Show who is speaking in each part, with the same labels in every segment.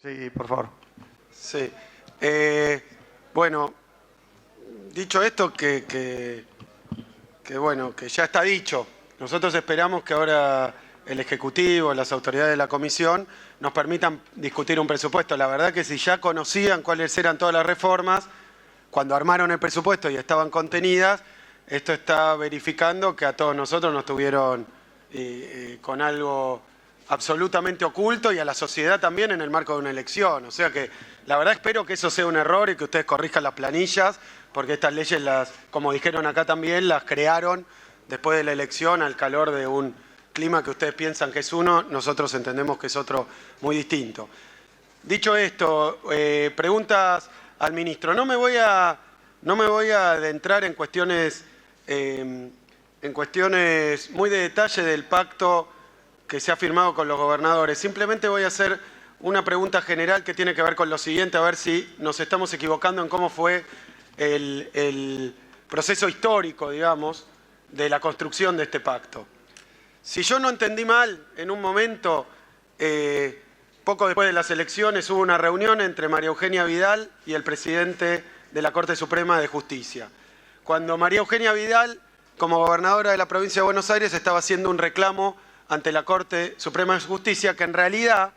Speaker 1: Sí, por favor.
Speaker 2: Sí. Bueno, dicho esto, que ya está dicho. Nosotros esperamos que ahora el Ejecutivo, las autoridades de la Comisión, nos permitan discutir un presupuesto. La verdad que si ya conocían cuáles eran todas las reformas, cuando armaron el presupuesto y estaban contenidas, esto está verificando que a todos nosotros nos tuvieron con algo absolutamente oculto y a la sociedad también en el marco de una elección. O sea que la verdad espero que eso sea un error y que ustedes corrijan las planillas, porque estas leyes, como dijeron acá también, las crearon después de la elección al calor de un clima que ustedes piensan que es uno, nosotros entendemos que es otro muy distinto. Dicho esto, preguntas al ministro. No me voy a adentrar en cuestiones muy de detalle del pacto que se ha firmado con los gobernadores. Simplemente voy a hacer una pregunta general que tiene que ver con lo siguiente, a ver si nos estamos equivocando en cómo fue el proceso histórico, digamos, de la construcción de este pacto. Si yo no entendí mal, en un momento, poco después de las elecciones, hubo una reunión entre María Eugenia Vidal y el presidente de la Corte Suprema de Justicia. Cuando María Eugenia Vidal, como gobernadora de la provincia de Buenos Aires, estaba haciendo un reclamo ante la Corte Suprema de Justicia, que en realidad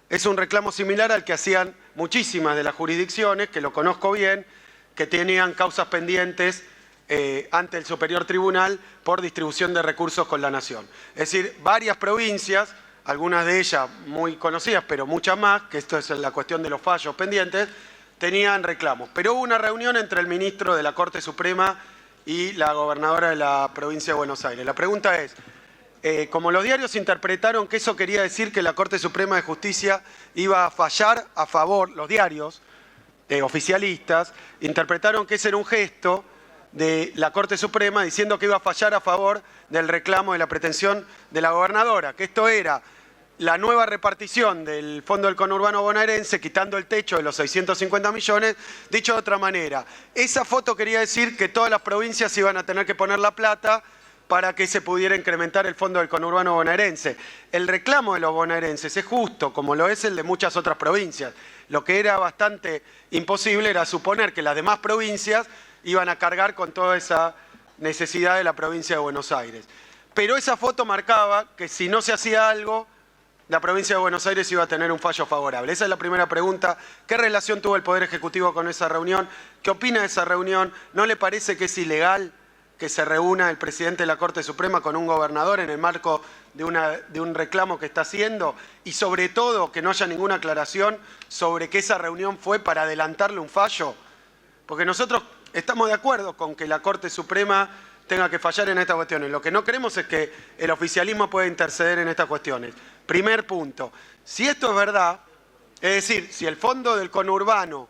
Speaker 2: es un reclamo similar al que hacían muchísimas de las jurisdicciones, que lo conozco bien, que tenían causas pendientes ante el Superior Tribunal por distribución de recursos con la Nación. Es decir, varias provincias, algunas de ellas muy conocidas, pero muchas más, que esto es la cuestión de los fallos pendientes, tenían reclamos. Pero hubo una reunión entre el ministro de la Corte Suprema y la gobernadora de la provincia de Buenos Aires. La pregunta es, como los diarios interpretaron que eso quería decir que la Corte Suprema de Justicia iba a fallar a favor, los diarios oficialistas interpretaron que ese era un gesto de la Corte Suprema diciendo que iba a fallar a favor del reclamo de la pretensión de la gobernadora, que esto era la nueva repartición del Fondo del Conurbano Bonaerense, quitando el techo de los 650 millones, dicho de otra manera. Esa foto quería decir que todas las provincias iban a tener que poner la plata para que se pudiera incrementar el Fondo del Conurbano Bonaerense. El reclamo de los bonaerenses es justo, como lo es el de muchas otras provincias. Lo que era bastante imposible era suponer que las demás provincias iban a cargar con toda esa necesidad de la provincia de Buenos Aires. Pero esa foto marcaba que si no se hacía algo, la provincia de Buenos Aires iba a tener un fallo favorable. Esa es la primera pregunta. ¿Qué relación tuvo el Poder Ejecutivo con esa reunión? ¿Qué opina de esa reunión? ¿No le parece que es ilegal que se reúna el presidente de la Corte Suprema con un gobernador en el marco de un reclamo que está haciendo? Y sobre todo, que no haya ninguna aclaración sobre que esa reunión fue para adelantarle un fallo. Porque nosotros estamos de acuerdo con que la Corte Suprema tenga que fallar en estas cuestiones. Lo que no queremos es que el oficialismo pueda interceder en estas cuestiones. Primer punto. Si esto es verdad, es decir, si el fondo del conurbano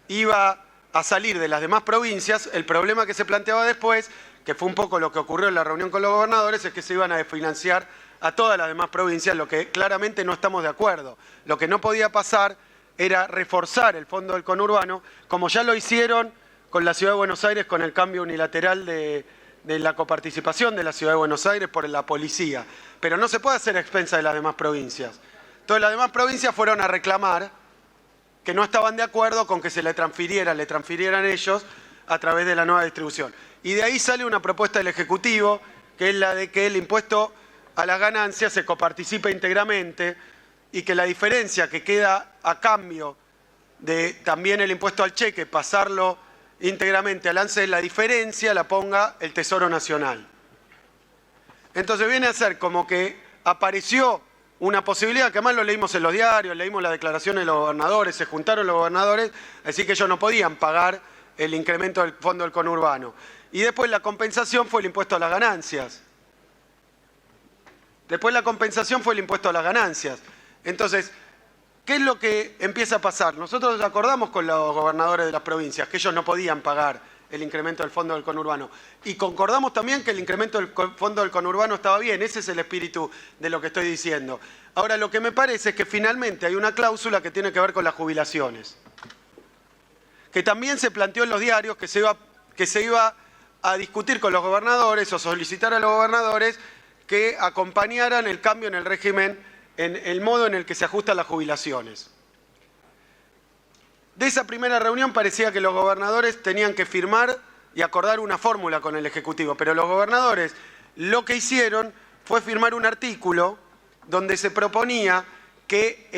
Speaker 2: iba a salir de las demás provincias, el problema que se planteaba después, que fue un poco lo que ocurrió en la reunión con los gobernadores, es que se iban a desfinanciar a todas las demás provincias, lo que claramente no estamos de acuerdo. Lo que no podía pasar era reforzar el fondo del conurbano, como ya lo hicieron con la Ciudad de Buenos Aires, con el cambio unilateral de la coparticipación de la Ciudad de Buenos Aires por la policía. Pero no se puede hacer a expensas de las demás provincias. Entonces las demás provincias fueron a reclamar que no estaban de acuerdo con que se le transfirieran ellos a través de la nueva distribución. Y de ahí sale una propuesta del Ejecutivo, que es la de que el impuesto a las ganancias se coparticipe íntegramente y que la diferencia que queda a cambio de también el impuesto al cheque, pasarlo íntegramente al ANSES, la diferencia la ponga el Tesoro Nacional. Entonces viene a ser como que apareció una posibilidad, que además lo leímos en los diarios, leímos las declaraciones de los gobernadores, se juntaron los gobernadores, así que ellos no podían pagar el incremento del fondo del conurbano. Y después la compensación fue el impuesto a las ganancias. Entonces, ¿qué es lo que empieza a pasar? Nosotros acordamos con los gobernadores de las provincias que ellos no podían pagar el incremento del fondo del conurbano. Y concordamos también que el incremento del fondo del conurbano estaba bien. Ese es el espíritu de lo que estoy diciendo. Ahora, lo que me parece es que finalmente hay una cláusula que tiene que ver con las jubilaciones. Que también se planteó en los diarios que se iba a discutir con los gobernadores o solicitar a los gobernadores que acompañaran el cambio en el régimen, en el modo en el que se ajustan las jubilaciones. De esa primera reunión parecía que los gobernadores tenían que firmar y acordar una fórmula con el Ejecutivo, pero los gobernadores lo que hicieron fue firmar un artículo donde se proponía que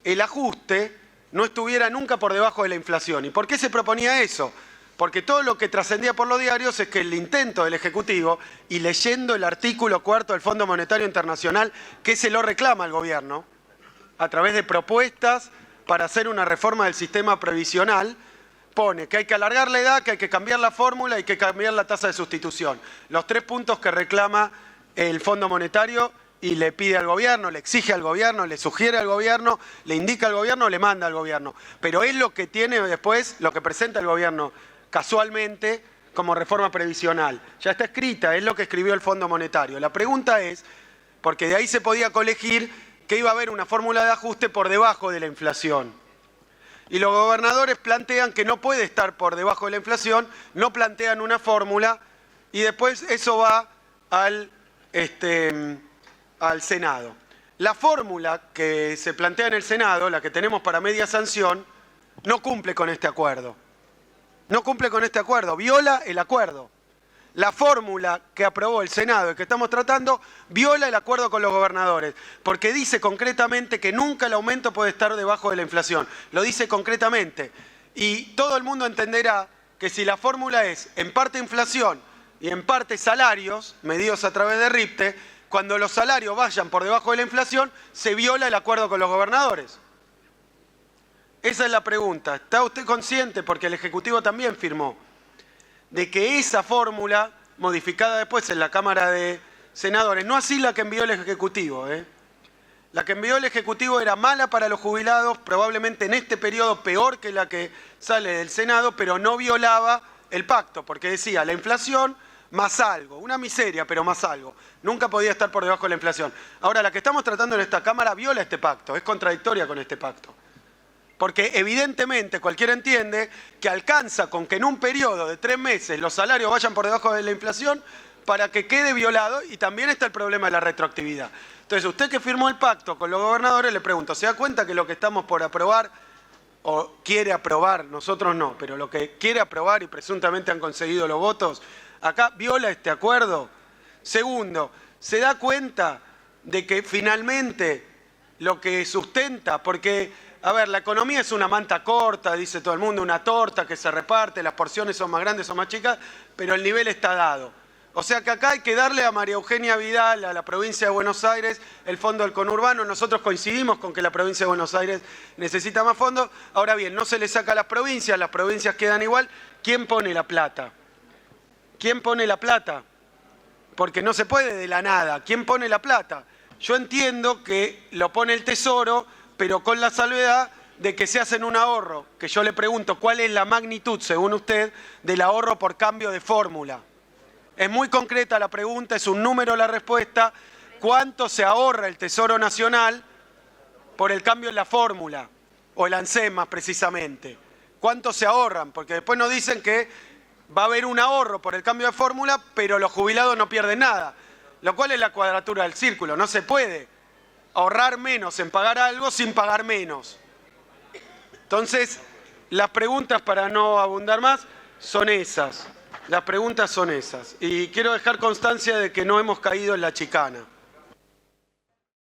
Speaker 2: el ajuste no estuviera nunca por debajo de la inflación. ¿Y por qué se proponía eso? Porque todo lo que trascendía por los diarios es que el intento del Ejecutivo, y leyendo el artículo 4 del Fondo Monetario Internacional, que se lo reclama al gobierno, a través de propuestas para hacer una reforma del sistema previsional, pone que hay que alargar la edad, que hay que cambiar la fórmula y que hay que cambiar la tasa de sustitución. Los 3 puntos que reclama el Fondo Monetario y le pide al gobierno, le exige al gobierno, le sugiere al gobierno, le indica al gobierno, le manda al gobierno. Pero es lo que tiene después, lo que presenta el gobierno casualmente como reforma previsional. Ya está escrita, es lo que escribió el Fondo Monetario. La pregunta es, porque de ahí se podía colegir que iba a haber una fórmula de ajuste por debajo de la inflación. Y los gobernadores plantean que no puede estar por debajo de la inflación, no plantean una fórmula y después eso va al Senado. La fórmula que se plantea en el Senado, la que tenemos para media sanción, no cumple con este acuerdo. No cumple con este acuerdo, viola el acuerdo. La fórmula que aprobó el Senado y que estamos tratando viola el acuerdo con los gobernadores, porque dice concretamente que nunca el aumento puede estar debajo de la inflación. Lo dice concretamente. Y todo el mundo entenderá que si la fórmula es en parte inflación y en parte salarios, medidos a través de RIPTE, cuando los salarios vayan por debajo de la inflación, se viola el acuerdo con los gobernadores. Esa es la pregunta. ¿Está usted consciente, porque el Ejecutivo también firmó, de que esa fórmula, modificada después en la Cámara de Senadores, no así la que envió el Ejecutivo, la que envió el Ejecutivo era mala para los jubilados, probablemente en este periodo peor que la que sale del Senado, pero no violaba el pacto, porque decía la inflación más algo, una miseria, pero más algo. Nunca podía estar por debajo de la inflación. Ahora, la que estamos tratando en esta Cámara viola este pacto, es contradictoria con este pacto. Porque evidentemente cualquiera entiende que alcanza con que en un periodo de 3 meses los salarios vayan por debajo de la inflación para que quede violado, y también está el problema de la retroactividad. Entonces, usted que firmó el pacto con los gobernadores, le pregunto, ¿se da cuenta que lo que estamos por aprobar, o quiere aprobar, nosotros no, pero lo que quiere aprobar y presuntamente han conseguido los votos, acá viola este acuerdo? Segundo, ¿se da cuenta de que finalmente lo que sustenta, porque a ver, la economía es una manta corta, dice todo el mundo, una torta que se reparte, las porciones son más grandes o más chicas, pero el nivel está dado. O sea que acá hay que darle a María Eugenia Vidal, a la provincia de Buenos Aires, el fondo del conurbano. Nosotros coincidimos con que la provincia de Buenos Aires necesita más fondos. Ahora bien, no se le saca a las provincias quedan igual. ¿Quién pone la plata? ¿Quién pone la plata? Porque no se puede de la nada. ¿Quién pone la plata? Yo entiendo que lo pone el Tesoro, pero con la salvedad de que se hacen un ahorro, que yo le pregunto cuál es la magnitud, según usted, del ahorro por cambio de fórmula. Es muy concreta la pregunta, es un número la respuesta. ¿Cuánto se ahorra el Tesoro Nacional por el cambio en la fórmula? O el ANSES más precisamente. ¿Cuánto se ahorran? Porque después nos dicen que va a haber un ahorro por el cambio de fórmula, pero los jubilados no pierden nada. Lo cual es la cuadratura del círculo, no se puede ahorrar menos en pagar algo sin pagar menos. Entonces, las preguntas, para no abundar más, son esas. Las preguntas son esas. Y quiero dejar constancia de que no hemos caído en la chicana.